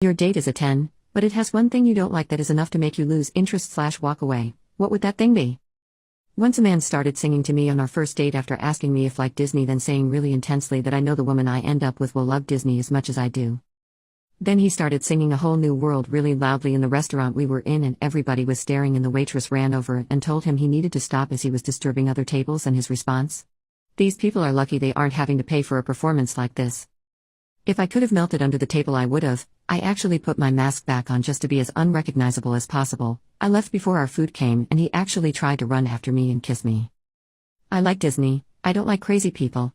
Your date is a 10, but it has one thing you don't like that is enough to make you lose interest/walk away. What would that thing be? Once a man started singing to me on our first date after asking me if I like Disney, then saying really intensely that I know the woman I end up with will love Disney as much as I do. Then he started singing A Whole New World really loudly in the restaurant we were in, and everybody was staring, and the waitress ran over and told him he needed to stop as he was disturbing other tables. And his response? These people are lucky they aren't having to pay for a performance like this. If I could have melted under the table, I would have. I actually put my mask back on just to be as unrecognizable as possible. I left before our food came, and he actually tried to run after me and kiss me. I like Disney. I don't like crazy people.